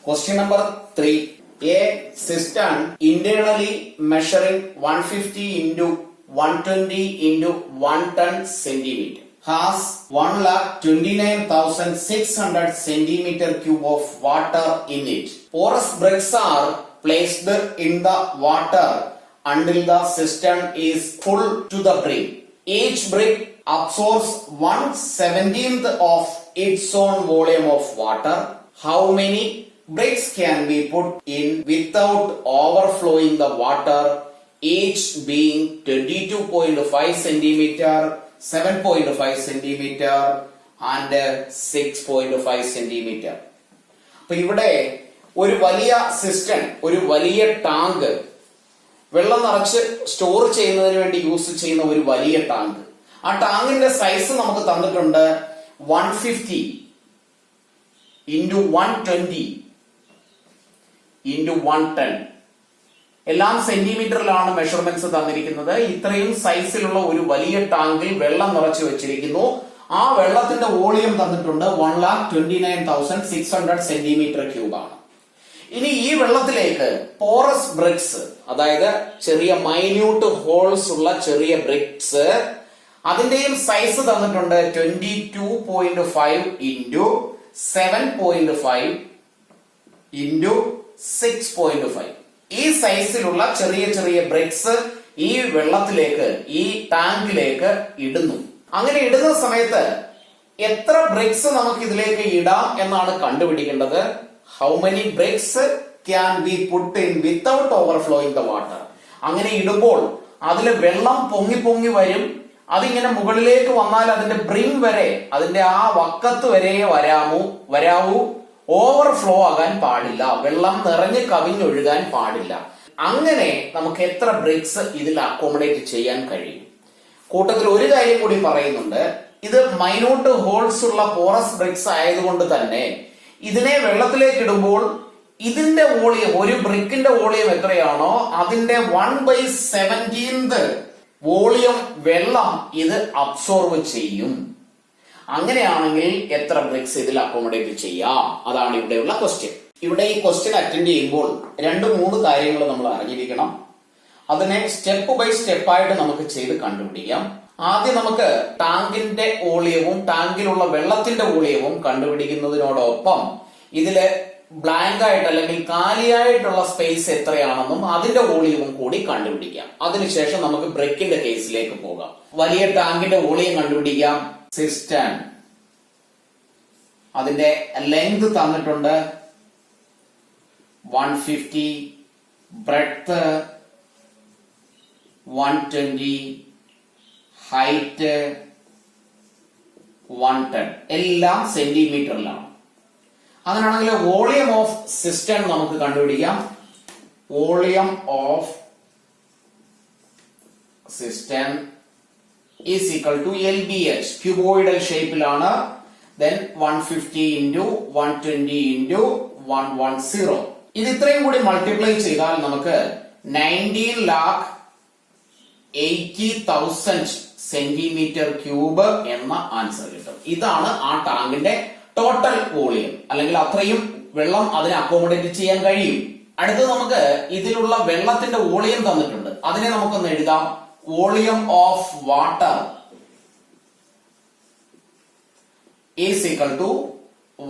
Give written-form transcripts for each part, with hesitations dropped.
Question number 3. A cistern internally measuring 150 into 120 into 1 ton centimeter has 1,29,600 centimeter cube of water in it. Porous bricks are placed in the water until the cistern is full to the brim. Each brick absorbs 1/17 of its own volume of water. How many bricks can be put in without overflowing the water, each being 22.5 centimeter, 7.5 centimeter and 6.5 centimeter. അപ്പൊ ഇവിടെ ഒരു വലിയ സിസ്റ്റൺ, ഒരു വലിയ tank, വെള്ളം നിറച്ച് store ചെയ്യുന്നതിന് വേണ്ടി യൂസ് ചെയ്യുന്ന ഒരു വലിയ ടാങ്ക്. ആ ടാങ്കിന്റെ സൈസ് നമുക്ക് തന്നിട്ടുണ്ട് 150 into 120 into 1 ton. എല്ലാം സെന്റിമീറ്ററിലാണ് മെഷർമെന്റ്സ് തന്നിരിക്കുന്നത്. ഇത്രയും സൈസിലുള്ള ഒരു വലിയ ടാങ്കിൽ വെള്ളം നിറച്ചു വെച്ചിരിക്കുന്നു. ആ വെള്ളത്തിന്റെ വോളിയം തന്നിട്ടുണ്ട് 1,29,600 സെന്റിമീറ്റർ ക്യൂബ് ആണ്. ഇനി ഈ വെള്ളത്തിലേക്ക് പോറസ് ബ്രിക്സ്, അതായത് ചെറിയ മൈന്യൂട്ട് ഹോൾസ് ഉള്ള ചെറിയ ബ്രിക്സ്, അതിന്റെയും സൈസ് തന്നിട്ടുണ്ട് 22.5 into 7.5 into 6.5. ഈ സൈസിലുള്ള ചെറിയ ചെറിയ ബ്രിക്സ് ഈ വെള്ളത്തിലേക്ക്, ഈ ടാങ്കിലേക്ക് ഇടുന്നു. അങ്ങനെ ഇടുന്ന സമയത്ത് എത്ര ബ്രിക്സ് നമുക്ക് ഇതിലേക്ക് ഇടാം എന്നാണ് കണ്ടുപിടിക്കേണ്ടത്. How many bricks can be put in without overflowing the water. അങ്ങനെ ഇടുമ്പോൾ അതിൽ വെള്ളം പൊങ്ങി പൊങ്ങി വരും. അതിങ്ങനെ മുകളിലേക്ക് വന്നാൽ അതിന്റെ ബ്രിം വരെ, അതിന്റെ ആ വക്കത്ത് വരെ വരാവൂ. ഓവർഫ്ലോ ആകാൻ പാടില്ല, വെള്ളം നിറഞ്ഞ് കവിഞ്ഞൊഴുകാൻ പാടില്ല. അങ്ങനെ നമുക്ക് എത്ര ബ്രിക്സ് ഇതിൽ അക്കോമഡേറ്റ് ചെയ്യാൻ കഴിയും? കൂട്ടത്തിൽ ഒരു കാര്യം കൂടി പറയുന്നുണ്ട്. ഇത് മൈന്യൂട്ട് ഹോൾസ് ഉള്ള പോറസ് ബ്രിക്സ് ആയതുകൊണ്ട് തന്നെ ഇതിനെ വെള്ളത്തിലേക്ക് ഇടുമ്പോൾ ഇതിന്റെ വോളിയം, ഒരു ബ്രിക്കിന്റെ വോളിയം എത്രയാണോ അതിന്റെ 1/17 വോളിയം വെള്ളം ഇത് അബ്സോർവ് ചെയ്യും. അങ്ങനെയാണെങ്കിൽ എത്ര ബ്രിക്സ് ഇതിൽ അക്കോമഡേറ്റ് ചെയ്യാം? അതാണ് ഇവിടെയുള്ള ക്വസ്റ്റ്യൻ. ഇവിടെ ഈ ക്വസ്റ്റ്യൻ അറ്റൻഡ് ചെയ്യുമ്പോൾ 2-3 കാര്യങ്ങൾ നമ്മൾ അറിഞ്ഞിരിക്കണം. അതിനെ സ്റ്റെപ്പ് ബൈ സ്റ്റെപ്പായിട്ട് നമുക്ക് ചെയ്ത് കണ്ടുപിടിക്കാം. ആദ്യം നമുക്ക് ടാങ്കിന്റെ വോളിയവും ടാങ്കിലുള്ള വെള്ളത്തിന്റെ വോളിയവും കണ്ടുപിടിക്കുന്നതിനോടൊപ്പം ഇതില് ബ്ലാങ്ക് ആയിട്ട് അല്ലെങ്കിൽ കാലിയായിട്ടുള്ള സ്പേസ് എത്രയാണെന്നും അതിന്റെ വോളിയവും കൂടി കണ്ടുപിടിക്കാം. അതിനുശേഷം നമുക്ക് ബ്രിക്കിന്റെ കേസിലേക്ക് പോകാം. വലിയ ടാങ്കിന്റെ വോളിയം കണ്ടുപിടിക്കാം. സിസ്റ്റൺ, അതിന്റെ ലെങ്ത് തന്നിട്ടുണ്ട് 150, ബ്രെഡ്ത്ത് 120, ഹൈറ്റ് 1 ton. എല്ലാം സെന്റിമീറ്ററിലാണ്. അങ്ങനെയാണെങ്കിൽ വോളിയം ഓഫ് സിസ്റ്റൺ നമുക്ക് കണ്ടുപിടിക്കാം. Volume of cistern is equal to LBH. Cuboidal ഷേപ്പിലാണ്. then 150 into 120 into 110. ഇത് ഇത്രയും കൂടി മൾട്ടിപ്ലൈ ചെയ്താൽ നമുക്ക് 19,80,000 സെന്റിമീറ്റർ ക്യൂബ് എന്ന ആൻസർ കിട്ടും. ഇതാണ് ആ ടാങ്കിന്റെ ടോട്ടൽ വോളിയം, അല്ലെങ്കിൽ അത്രയും വെള്ളം അതിനെ അക്കോമഡേറ്റ് ചെയ്യാൻ കഴിയും. അടുത്തത് നമുക്ക് ഇതിലുള്ള വെള്ളത്തിന്റെ വോളിയം തന്നിട്ടുണ്ട്. അതിനെ നമുക്കൊന്ന് എഴുതാം. Volume of water is equal to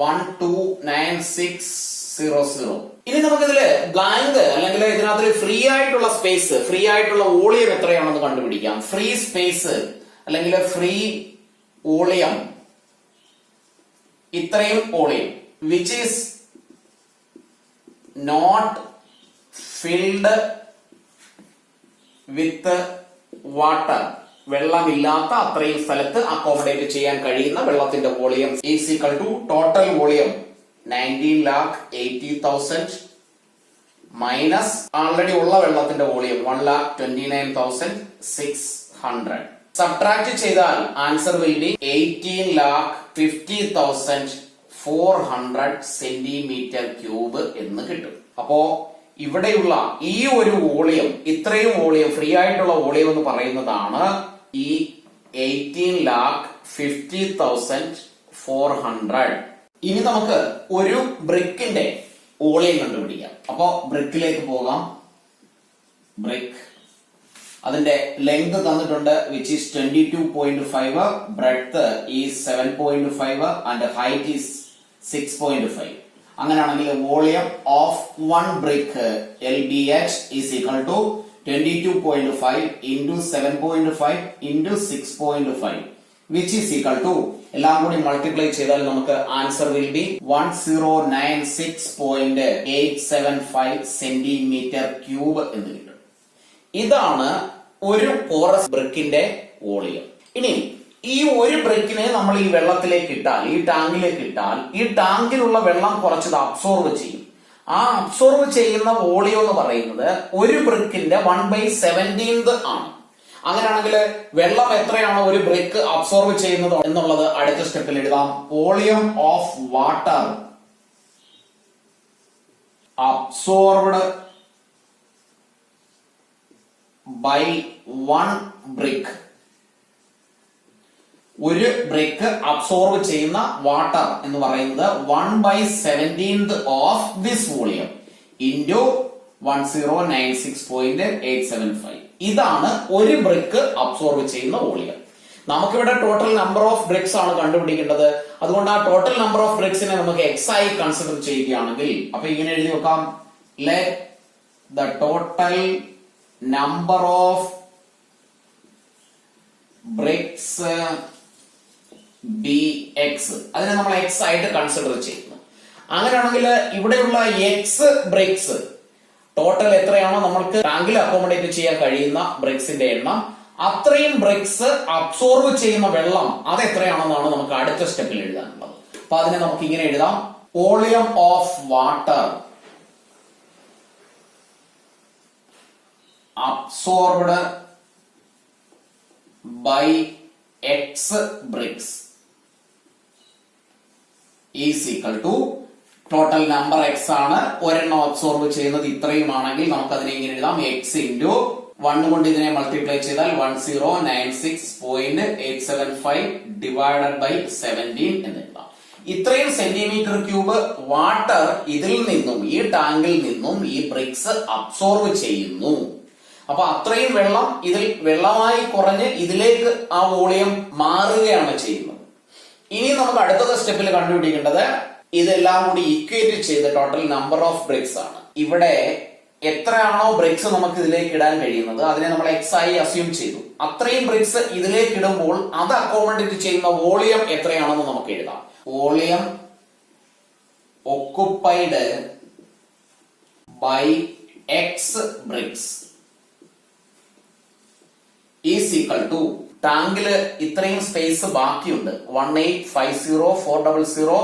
129,600. ഇനി നമുക്കിതില് ബ്ലാങ്ക് അല്ലെങ്കിൽ ഇതിനകത്ത് ഫ്രീ ആയിട്ടുള്ള സ്പേസ്, ഫ്രീ ആയിട്ടുള്ള വോളിയം എത്രയാണെന്ന് കണ്ടുപിടിക്കാം. ഫ്രീ സ്പേസ് അല്ലെങ്കിൽ ഫ്രീ വോളിയം, ഇത്രയും volume which is not filled with water, വെള്ളമില്ലാത്ത അത്രയും സ്ഥലത്ത് അക്കോമഡേറ്റ് ചെയ്യാൻ കഴിയുന്ന വെള്ളത്തിന്റെ volume is equal to total volume 19,80,000 minus already ഉള്ള വെള്ളത്തിന്റെ വോളിയം 1,29,600. സബ്ട്രാക്ട് ചെയ്താൽ answer will be 18,50,400 centimetre cube എന്ന് കിട്ടും. അപ്പോ ഇവിടെയുള്ള ഈ ഒരു വോളിയം, ഇത്രയും വോളിയം, ഫ്രീ ആയിട്ടുള്ള വോളിയം എന്ന് പറയുന്നതാണ് ഈ 18,50,400. ഇനി നമുക്ക് ഒരു ബ്രിക്കിന്റെ വോളിയം കണ്ടുപിടിക്കാം. അപ്പോ ബ്രിക്കിലേക്ക് പോകാം. ബ്രിക്ക്, അതിന്റെ ലെങ്ത് തന്നിട്ടുണ്ട് which is 22.5, breadth is 7.5 and height is 6.5. അങ്ങനെയാണെങ്കിൽ volume of 1 brick LBH is equal to 22.5 into 7.5 into 6.5 which is equal to, എല്ലാം കൂടി മൾട്ടിപ്ലൈ ചെയ്താൽ നമുക്ക് answer will B 1096.875 centimetre cube എന്ന് കിട്ടും. ഇതാണ് ഒരു പോറസ് ബ്രിക്കിന്റെ വോളിയം. ഇനി ഈ ഒരു ബ്രിക്കിനെ നമ്മൾ ഈ വെള്ളത്തിലേക്ക് ഇട്ടാൽ, ഈ ടാങ്കിലേക്ക് ഇട്ടാൽ, ഈ ടാങ്കിലുള്ള വെള്ളം കുറച്ചത് അബ്സോർവ് ചെയ്യും. ആ അബ്സോർവ് ചെയ്യുന്ന വോളിയം എന്ന് പറയുന്നത് ഒരു ബ്രിക്കിന്റെ 1/17 ആണ്. അങ്ങനെയാണെങ്കിൽ വെള്ളം എത്രയാണോ ഒരു ബ്രിക്ക് അബ്സോർവ് ചെയ്യുന്നത് എന്നുള്ളത് അടുത്ത സ്റ്റെപ്പിൽ എഴുതാം. Volume of water absorbed by 1 brick. ഒരു ബ്രിക്ക് അബ്സോർവ് ചെയ്യുന്ന വാട്ടർ എന്ന് പറയുന്നത് 1/17 ഓഫ് ദിസ് വോളിയം ഇൻറ്റു 1096.875. ഇതാണ് ഒരു ബ്രിക്ക് അബ്സോർവ് ചെയ്യുന്ന വോളിയം. നമുക്കിവിടെ ടോട്ടൽ നമ്പർ ഓഫ് ബ്രിക്സ് ആണ് കണ്ടുപിടിക്കേണ്ടത്. അതുകൊണ്ട് ആ ടോട്ടൽ നമ്പർ ഓഫ് ബ്രിക്സിനെ നമുക്ക് എക്സ് ആയി കൺസിഡർ ചെയ്യുകയാണെങ്കിൽ അപ്പൊ ഇങ്ങനെ എഴുതി വെക്കാം. Let the total number of BRICS B X. അതിനെ നമ്മൾ എക്സ് ആയിട്ട് കൺസിഡർ ചെയ്യുന്നു. അങ്ങനെയാണെങ്കിൽ ഇവിടെയുള്ള എക്സ് ബ്രിക്സ് ടോട്ടൽ എത്രയാണോ നമ്മൾക്ക് ടാങ്കിൽ അക്കോമഡേറ്റ് ചെയ്യാൻ കഴിയുന്ന ബ്രിക്സിന്റെ എണ്ണം, അത്രയും ബ്രിക്സ് അബ്സോർവ് ചെയ്യുന്ന വെള്ളം അത് എത്രയാണെന്നാണ് നമുക്ക് അടുത്ത സ്റ്റെപ്പിൽ എഴുതാനുള്ളത്. അപ്പൊ അതിനെ നമുക്ക് ഇങ്ങനെ എഴുതാം. Volume of water absorbed by X bricks is equal to, total number X ആണ്, ഒരെണ്ണം അബ്സോർവ് ചെയ്യുന്നത് ഇത്രയും ആണെങ്കിൽ നമുക്ക് അതിനെ ഇങ്ങനെ എഴുതാം. എക്സ് ഇൻറ്റു 1 കൊണ്ട് ഇതിനെ മൾട്ടിപ്ലൈ ചെയ്താൽ 1096.875 ഡിവൈഡഡ് ബൈ 17 എന്ന് എഴുതാം. ഇത്രയും സെന്റിമീറ്റർ ക്യൂബ് വാട്ടർ ഇതിൽ നിന്നും, ഈ ടാങ്കിൽ നിന്നും ഈ ബ്രിക്സ് അബ്സോർവ് ചെയ്യുന്നു. അപ്പൊ അത്രയും വെള്ളം ഇതിൽ വെള്ളമായി കുറഞ്ഞ് ഇതിലേക്ക് ആ വോളിയം മാറുകയാണ് ചെയ്യുന്നത്. ഇനി നമുക്ക് അടുത്ത സ്റ്റെപ്പിൽ കണ്ടുപിടിക്കേണ്ടത് ഇതെല്ലാം കൂടി ഇക്വേറ്റ് ചെയ്ത് ടോട്ടൽ നമ്പർ ഓഫ് ബ്രിക്സ് ആണ്. ഇവിടെ എത്രയാണോ ബ്രിക്സ് നമുക്ക് ഇതിലേക്ക് ഇടാൻ കഴിയുന്നത് അതിനെ നമ്മൾ എക്സ് ആയി അസ്യൂം ചെയ്തു. അത്രയും ബ്രിക്സ് ഇതിലേക്ക് ഇടുമ്പോൾ അത് അക്കോമഡേറ്റ് ചെയ്യുന്ന വോളിയം എത്രയാണെന്ന് നമുക്ക് എഴുതാം. Volume occupied by X bricks is equal to, ടാങ്കില് ഇത്രയും സ്പേസ് ബാക്കിയുണ്ട്, 1850400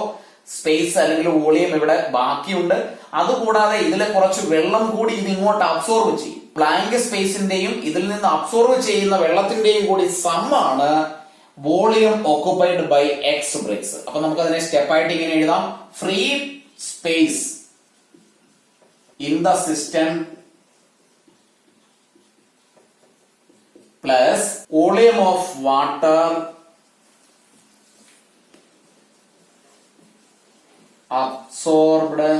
സ്പേസ് അല്ലെങ്കിൽ വോളിയം ഇവിടെ ബാക്കിയുണ്ട്. അതുകൂടാതെ ഇതിലെ കുറച്ച് വെള്ളം കൂടി ഇത് ഇങ്ങോട്ട് അബ്സോർവ് ചെയ്യും. ബ്ലാങ്ക് സ്പേസിന്റെയും ഇതിൽ നിന്ന് അബ്സോർവ് ചെയ്യുന്ന വെള്ളത്തിന്റെയും കൂടി സമ്മാണ് volume occupied by X bricks. അപ്പൊ നമുക്ക് അതിനെ സ്റ്റെപ്പ് ആയിട്ട് ഇങ്ങനെ എഴുതാം. Free space in the system plus volume of water absorbed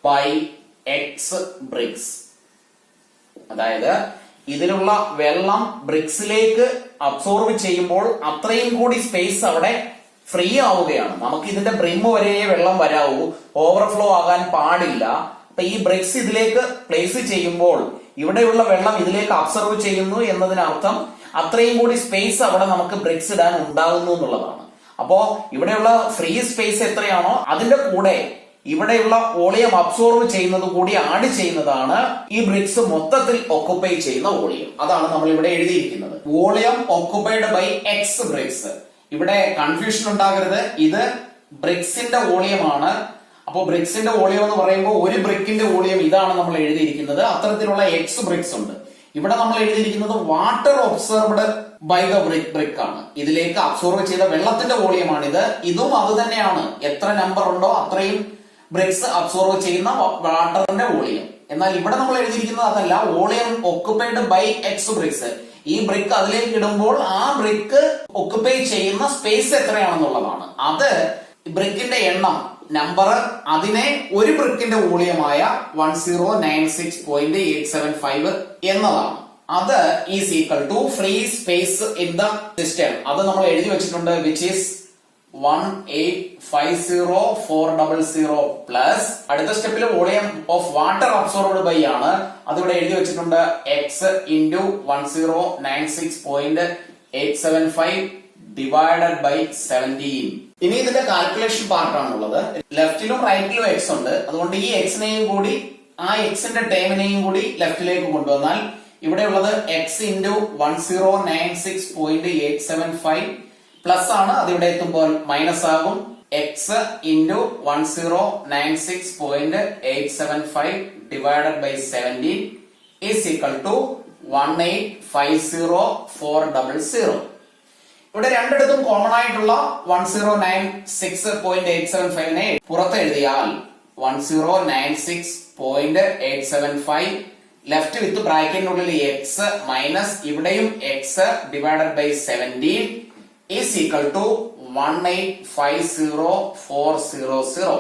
by X bricks. അതായത് ഇതിലുള്ള വെള്ളം ബ്രിക്സിലേക്ക് അബ്സോർവ് ചെയ്യുമ്പോൾ അത്രയും കൂടി സ്പേസ് അവിടെ ഫ്രീ ആവുകയാണ്. നമുക്ക് ഇതിന്റെ ബ്രിം വരെ വെള്ളം വരാവൂ, ഓവർഫ്ലോ ആകാൻ പാടില്ല. അപ്പൊ ഈ ബ്രിക്സ് ഇതിലേക്ക് പ്ലേസ് ചെയ്യുമ്പോൾ ഇവിടെയുള്ള വെള്ളം ഇതിലേക്ക് അബ്സർവ് ചെയ്യുന്നു എന്നതിനർത്ഥം അത്രയും കൂടി സ്പേസ് അവിടെ നമുക്ക് ബ്രിക്സ് ഇടാൻ ഉണ്ടാകുന്നു എന്നുള്ളതാണ്. അപ്പോ ഇവിടെയുള്ള ഫ്രീ സ്പേസ് എത്രയാണോ അതിന്റെ കൂടെ ഇവിടെയുള്ള വോളിയം അബ്സോർവ് ചെയ്യുന്നത് കൂടി ആഡ് ചെയ്യുന്നതാണ് ഈ ബ്രിക്സ് മൊത്തത്തിൽ ഒക്കുപ്പൈ ചെയ്യുന്ന വോളിയം. അതാണ് നമ്മൾ ഇവിടെ എഴുതിയിരിക്കുന്നത്. Volume occupied by X bricks. ഇവിടെ കൺഫ്യൂഷൻ ഉണ്ടാകരുത്, ഇത് ബ്രിക്സിന്റെ വോളിയമാണ്. അപ്പോൾ ബ്രിക്സിന്റെ വോളിയം എന്ന് പറയുമ്പോൾ ഒരു ബ്രിക്കിന്റെ വോളിയം ഇതാണ് നമ്മൾ എഴുതിയിരിക്കുന്നത്. അത്തരത്തിലുള്ള എക്സ് ബ്രിക്സ് ഉണ്ട്. ഇവിടെ നമ്മൾ എഴുതിയിരിക്കുന്നത് water observed by the brick ആണ്. ഇതിലേക്ക് അബ്സോർവ് ചെയ്ത വെള്ളത്തിന്റെ വോളിയമാണിത്. ഇതും അത് തന്നെയാണ്. എത്ര നമ്പർ ഉണ്ടോ അത്രയും ബ്രിക്സ് അബ്സോർവ് ചെയ്യുന്ന വാട്ടറിന്റെ വോളിയം. എന്നാൽ ഇവിടെ നമ്മൾ എഴുതിയിരിക്കുന്നത് അതല്ല, volume occupied by X bricks. ഈ ബ്രിക്ക് അതിലേക്ക് ഇടുമ്പോൾ ആ ബ്രിക്ക് ഒക്കുപ്പൈ ചെയ്യുന്ന സ്പേസ് എത്രയാണെന്നുള്ളതാണ്. അത് ബ്രിക്കിന്റെ എണ്ണം നമ്പർ അതിനെ ഒരു ബ്രിക്കിന്റെ വോളിയമായ 1096.875 എന്നതാണ്. അത് is equal to free space in the system. അത് നമ്മൾ എഴുതി വെച്ചിട്ടുണ്ട്, വിച്ച് ഈസ് 1850400 പ്ലസ് അടുത്ത സ്റ്റെപ്പിൽ volume of water absorbed by ആണ്. അതിവിടെ എഴുതി വെച്ചിട്ടുണ്ട് എക്സ് ഇൻറ്റു 1096.875 ഡിവൈഡഡ് ബൈ 17. ഇനി ഇതിന്റെ കാൽക്കുലേഷൻ പാർട്ടാണുള്ളത്. ലെഫ്റ്റിലും റൈറ്റിലും എക്സ് ഉണ്ട്. അതുകൊണ്ട് ഈ എക്സിനെയും കൂടി ആ എക്സിന്റെ ടേമിനെയും കൂടി ലെഫ്റ്റിലേക്ക് കൊണ്ടുവന്നാൽ ഇവിടെ ഉള്ളത് എക്സ് ഇൻറ്റു 1096.875 പ്ലസ് ആണ്. അതിവിടെ എത്തുമ്പോൾ മൈനസ് ആകും. X into 1096.875 divided by 17 is equal to 1850400. ഇവിടെ രണ്ടിടത്തും കോമൺ ആയിട്ടുള്ള 1096.875നെ പുറത്ത് എഴുതിയാൽ 1096.875 ലെഫ്റ്റ് വിത്ത് ബ്രാക്കറ്റിനുള്ളിൽ എക്സ് മൈനസ് ഇവിടെയും X divided by 17 is equal to 1850400.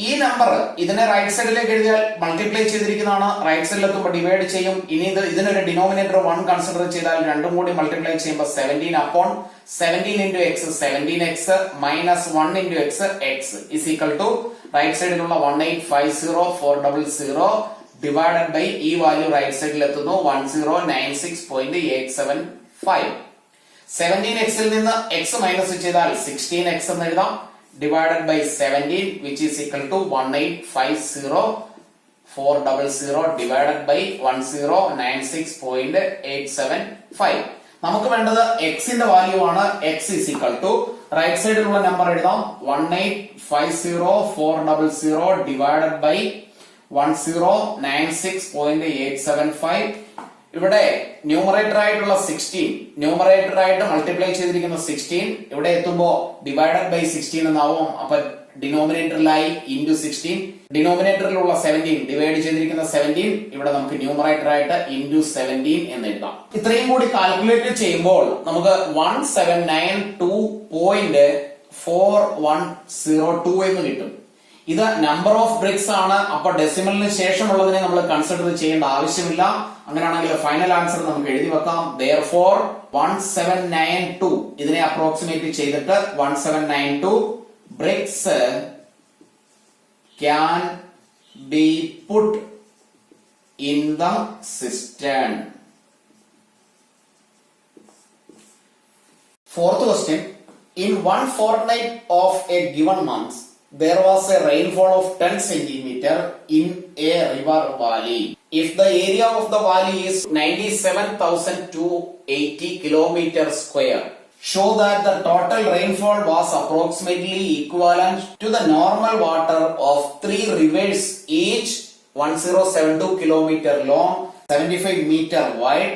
ഈ നമ്പർ ഇതിനെ റൈറ്റ് സൈഡിലേക്ക് എഴുതിയാൽ മൾട്ടിപ്ലൈ ചെയ്തിരിക്കുന്നതാണ്. റൈറ്റ് സൈഡിൽ എത്തുമ്പോൾ ഡിവൈഡ് ചെയ്യും. ഇനി ഇതിനൊരു ഡിനോമിനേറ്റർ 1 കൺസിഡർ ചെയ്താൽ രണ്ടും കൂടി മൾട്ടിപ്ലൈ ചെയ്യുമ്പോൾ 17 അപ്പോൺ 17 into x 17x മൈനസ് 1 into x x is equal to right സൈഡിലുള്ള 1850400 ഡിവൈഡഡ് ബൈ ഈ വാല്യൂ റൈറ്റ് സൈഡിൽ എത്തുന്നു 1096.875. 17x ൽ നിന്ന് x മൈനസ് ചെയ്താൽ 16x എന്ന് എഴുതാം divided by 17 which is equal to 1850400 divided by 1096.875. നമുക്ക് വേണ്ടത് x ന്റെ വാല്യൂ ആണ്. x is equal to right സൈഡിലുള്ള നമ്പർ എഴുതാം 1850400 ഡിവൈഡഡ് ബൈ 1096.875. ഇവിടെ ന്യൂമറേറ്റർ ആയിട്ടുള്ള 16 ന്യൂമറേറ്റർ ആയിട്ട് മൾട്ടിപ്ലൈ ചെയ്തിരിക്കുന്ന 16 ഇവിടെ എത്തുമ്പോ ഡിവൈഡഡ് ബൈ 16 എന്നാവും. അപ്പൊ ഡിനോമിനേറ്ററിലായി ഇൻറ്റു 16, ഡിനോമിനേറ്ററിലുള്ള 17 ഡിവൈഡ് ചെയ്തിരിക്കുന്ന 17 ഇവിടെ നമുക്ക് ന്യൂമറേറ്റർ ആയിട്ട് ഇൻറ്റു 17 എന്ന് എഴുതാം. ഇത്രയും കൂടി കാൽക്കുലേറ്റ് ചെയ്യുമ്പോൾ നമുക്ക് 1792.4102 എന്ന് കിട്ടും. ഇത് നമ്പർ ഓഫ് ബ്രിക്സ് ആണ്. അപ്പൊ ഡെസിമലിന് ശേഷമുള്ളതിനെ നമ്മൾ കൺസിഡർ ചെയ്യേണ്ട ആവശ്യമില്ല. അങ്ങനെയാണെങ്കിൽ ഫൈനൽ ആൻസർ നമുക്ക് എഴുതി വെക്കാം. therefore 1792 ഇതിനെ അപ്രോക്സിമേറ്റ് ചെയ്തിട്ട് 1792 bricks can be put in the system. Fourth question. In one fortnight of a given month, there was a rainfall of 10 centimeter in a river valley. If the area of the valley is 97,280 kilometer square, show that the total rainfall was approximately equivalent to the normal water of 3 rivers, each 1072 kilometer long, 75 meter wide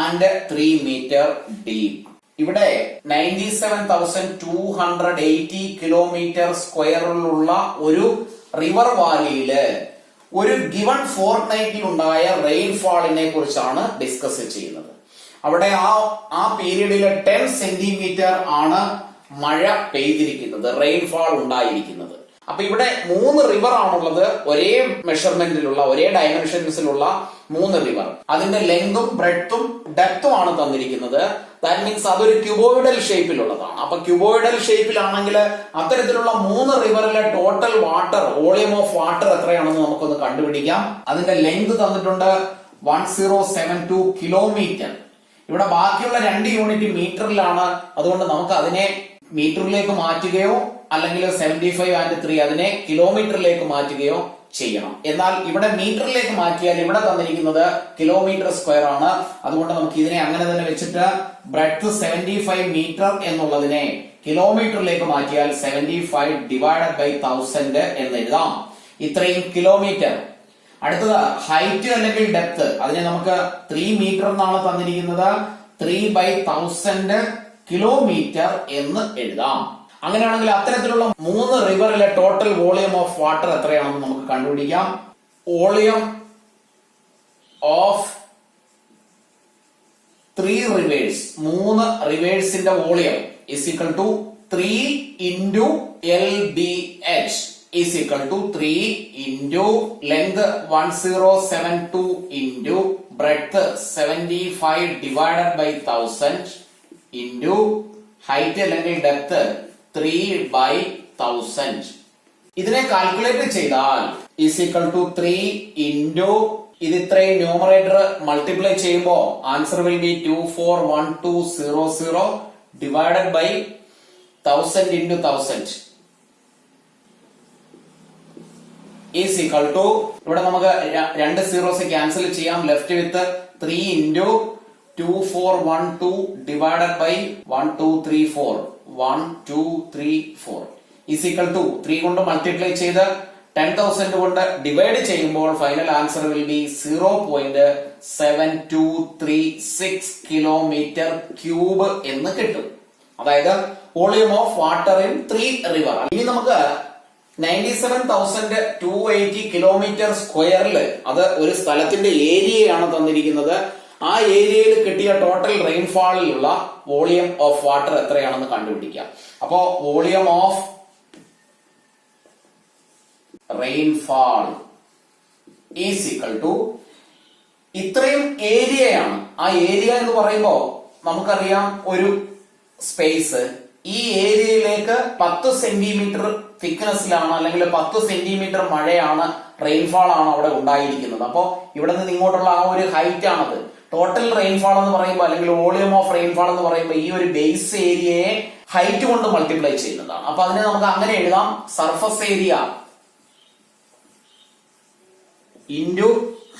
and 3 meter deep. ഇവിടെ 97,280 kilometre സ്ക്വയറിലുള്ള ഒരു river വാലിയില് ഒരു given ഫോർട്ട്നൈറ്റിൽ ഉണ്ടായ റെയിൻഫാളിനെ കുറിച്ചാണ് discuss ചെയ്യുന്നത്. അവിടെ ആ പീരീഡില് 10 centimetre ആണ് മഴ പെയ്തിരിക്കുന്നത്, റെയിൻഫാൾ ഉണ്ടായിരിക്കുന്നത്. അപ്പൊ ഇവിടെ 3 റിവർ ആണുള്ളത്. ഒരേ മെഷർമെന്റിലുള്ള ഒരേ ഡയമെൻഷൻസിലുള്ള 3 റിവർ. അതിന്റെ ലെങ്തും ബ്രെഡ്ത്തും ഡെപ്തും ആണ് തന്നിരിക്കുന്നത്. ദാറ്റ് മീൻസ് അതൊരു ക്യൂബോയിഡൽ ഷേപ്പിലുള്ളതാണ്. അപ്പൊ ക്യൂബോയിഡൽ ഷേപ്പിലാണെങ്കിൽ അത്തരത്തിലുള്ള 3 റിവറിലെ total water volume of water എത്രയാണെന്ന് നമുക്കൊന്ന് കണ്ടുപിടിക്കാം. അതിന്റെ ലെങ്ത് തന്നിട്ടുണ്ട് 1072 കിലോമീറ്റർ. ഇവിടെ ബാക്കിയുള്ള 2 യൂണിറ്റ് മീറ്ററിലാണ്. അതുകൊണ്ട് നമുക്ക് അതിനെ മീറ്ററിലേക്ക് മാറ്റുകയോ അല്ലെങ്കിൽ 75 and 3 അതിനെ കിലോമീറ്ററിലേക്ക് മാറ്റുകയോ ചെയ്യണം. എന്നാൽ ഇവിടെ മീറ്ററിലേക്ക് മാറ്റിയാൽ ഇവിടെ തന്നിരിക്കുന്നത് കിലോമീറ്റർ സ്ക്വയർ ആണ്. അതുകൊണ്ട് നമുക്ക് ഇതിനെ അങ്ങനെ തന്നെ വെച്ചിട്ട് ബ്രെഡ്ത്ത് 75 മീറ്റർ എന്നുള്ളതിനെ കിലോമീറ്ററിലേക്ക് മാറ്റിയാൽ 75 ഡിവൈഡഡ് ബൈ 1000 എന്ന് എഴുതാം. ഇത്രയും കിലോമീറ്റർ. അടുത്തത് ഹൈറ്റ് അല്ലെങ്കിൽ ഡെപ്ത്. അതിനെ നമുക്ക് 3 മീറ്റർ എന്നാണ് തന്നിരിക്കുന്നത്. 3/1000 കിലോമീറ്റർ എന്ന് എഴുതാം. അങ്ങനെയാണെങ്കിൽ അത്തരത്തിലുള്ള 3 റിവറിലെ ടോട്ടൽ വോളിയം ഓഫ് വാട്ടർ എത്രയാണെന്ന് നമുക്ക് കണ്ടുപിടിക്കാം. വോളിയം ഓഫ് 3 റിവേഴ്സ്, 3 റിവേഴ്സിന്റെ volume is equal to 3 into LBH. is equal to 3 into length 1072 into breadth 75 divided by 1000 into height അല്ലെങ്കിൽ depth 3 by 1000. ഇതിനെ കാൽക്കുലേറ്റ് ചെയ്താൽ is equal to 3 into ഇത് ഇത്രയും numerator multiply ചെയ്യുമ്പോൾ answer will be 241200 divided by 1000 into 1000 is equal to ഇവിടെ നമുക്ക് രണ്ട് zeros cancel ചെയ്യാം. Left with 3 into 2412 divided by 1234 1234 is equal to 3 കൊണ്ട് മൾട്ടിപ്ലൈ ചെയ്ത് 10,000 കൊണ്ട് ഡിവൈഡ് ചെയ്യുമ്പോൾ final answer will B 0.7236 kilometre cube എന്ന് കിട്ടും. അതായത് volume of water in 3 river. ഇനി നമുക്ക് 97,280 കിലോമീറ്റർ സ്ക്വയറിൽ അത് ഒരു സ്ഥലത്തിന്റെ ഏരിയയാണ് തന്നിരിക്കുന്നത്. ആ ഏരിയയിൽ കിട്ടിയ ടോട്ടൽ റെയിൻഫാളിലുള്ള വോളിയം ഓഫ് വാട്ടർ എത്രയാണെന്ന് കണ്ടുപിടിക്കാം. അപ്പോ volume of rainfall is equal to ഇത്രയും ഏരിയയാണ്. ആ ഏരിയ എന്ന് പറയുമ്പോൾ നമുക്കറിയാം ഒരു സ്പേസ്. ഈ ഏരിയയിലേക്ക് 10 സെന്റിമീറ്റർ തിക്നെസ്സിലാണ് അല്ലെങ്കിൽ 10 സെന്റിമീറ്റർ മഴയാണ്, റെയിൻഫാൾ ആണ് അവിടെ ഉണ്ടായിരിക്കുന്നത്. അപ്പോ ഇവിടെ നിന്ന് ഇങ്ങോട്ടുള്ള ആ ഒരു ഹൈറ്റ് ആണത്. ടോട്ടൽ റെയിൻഫാൾ എന്ന് പറയുമ്പോൾ അല്ലെങ്കിൽ വോളിയം ഓഫ് റെയിൻഫാൾ എന്ന് പറയുമ്പോൾ ഈ ഒരു ബേസ് ഏരിയയെ ഹൈറ്റ് കൊണ്ട് മൾട്ടിപ്ലൈ ചെയ്യുന്നതാണ്. അപ്പൊ അതിനെ നമുക്ക് അങ്ങനെ എഴുതാം, സർഫസ് ഏരിയ ഇൻറ്റു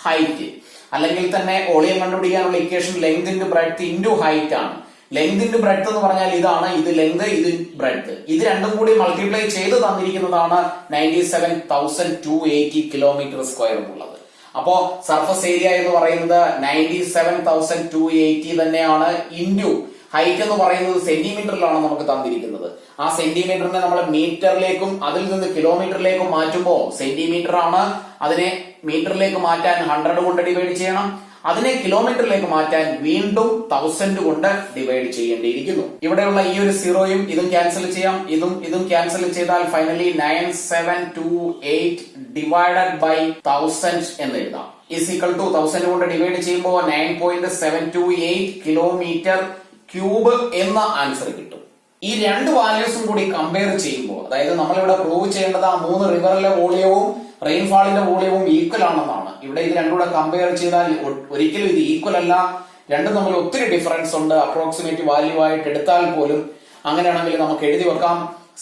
ഹൈറ്റ്. അല്ലെങ്കിൽ തന്നെ വോളിയം കണ്ടുപിടിക്കാനുള്ള equation length into breadth into height ആണ്. ലെങ്ത് ഇൻറ്റു ബ്രെഡ്ത്ത് എന്ന് പറഞ്ഞാൽ ഇതാണ്, ഇത് ലെങ്ത് ഇത് ബ്രെഡ്ത്ത്. ഇത് രണ്ടും കൂടി മൾട്ടിപ്ലൈ ചെയ്ത് തന്നിരിക്കുന്നതാണ് 97,280 കിലോമീറ്റർ സ്ക്വയർ ഉള്ളത്. അപ്പോ സർഫസ് ഏരിയ എന്ന് പറയുന്നത് 97,280 തന്നെയാണ്. ഇൻറ്റു ഹൈറ്റ് എന്ന് പറയുന്നത് സെന്റിമീറ്ററിലാണ് നമുക്ക് തന്നിരിക്കുന്നത്. ആ സെന്റിമീറ്ററിനെ നമ്മൾ മീറ്ററിലേക്കും അതിൽ നിന്ന് കിലോമീറ്ററിലേക്കും മാറ്റുമ്പോൾ സെന്റിമീറ്റർ ആണ്. അതിനെ മീറ്ററിലേക്ക് മാറ്റാൻ 100 കൊണ്ട് ഡിവൈഡ് ചെയ്യണം. അതിനെ കിലോമീറ്ററിലേക്ക് മാറ്റാൻ വീണ്ടും 1000 കൊണ്ട് ഡിവൈഡ് ചെയ്യേണ്ടിയിരിക്കുന്നു. ഇവിടെയുള്ള ഈ ഒരു സീറോയും ഇതും ക്യാൻസൽ ചെയ്യാം. ഇതും ക്യാൻസൽ ചെയ്താൽ ഫൈനലി 9728 ഡിവൈഡഡ് ബൈ 1000 എന്ന് എഴുതാം. ഈസ് ഈക്വൽ ടു 1000 കൊണ്ട് ഡിവൈഡ് ചെയ്യുമ്പോൾ 9.728 കിലോമീറ്റർ ക്യൂബ് എന്ന ആൻസർ കിട്ടും. ഈ രണ്ട് വാല്യൂസും കൂടി കമ്പയർ ചെയ്യുമ്പോൾ, അതായത് നമ്മളിവിടെ പ്രൂവ് ചെയ്യേണ്ടത് ആ 3 റിവറിലെ വോളിയവും റെയിൻഫാളിന്റെ വോളിയവും ഈക്വൽ ആണെന്നാണ്. ഇവിടെ ഇത് രണ്ടും കൂടെ കമ്പയർ ചെയ്താൽ ഒരിക്കലും ഇത് ഈക്വൽ അല്ല. രണ്ടും തമ്മിൽ ഒത്തിരി ഡിഫറൻസ് ഉണ്ട്. അപ്രോക്സിമേറ്റ് വാല്യൂ ആയിട്ട് എടുത്താൽ പോലും അങ്ങനെയാണെങ്കിൽ നമുക്ക് എഴുതി വെക്കാം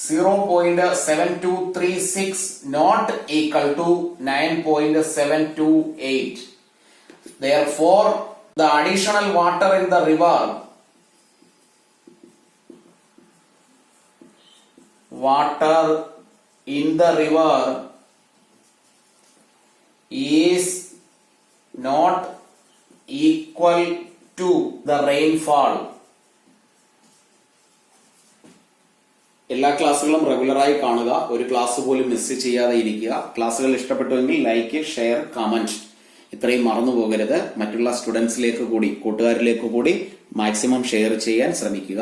0.7236 not equal to 9.728. Therefore, the additional water in the river is not equal to the rainfall. എല്ലാ ക്ലാസ്സുകളും റെഗുലറായി കാണുക. ഒരു ക്ലാസ് പോലും മിസ് ചെയ്യാതെ ഇരിക്കുക. ക്ലാസ്സുകൾ ഇഷ്ടപ്പെട്ടുവെങ്കിൽ ലൈക്ക്, ഷെയർ, കമന്റ് ഇത്രയും മറന്നു പോകരുത്. മറ്റുള്ള സ്റ്റുഡൻസിലേക്ക് കൂടി, കൂട്ടുകാരിലേക്ക് കൂടി മാക്സിമം ഷെയർ ചെയ്യാൻ ശ്രമിക്കുക.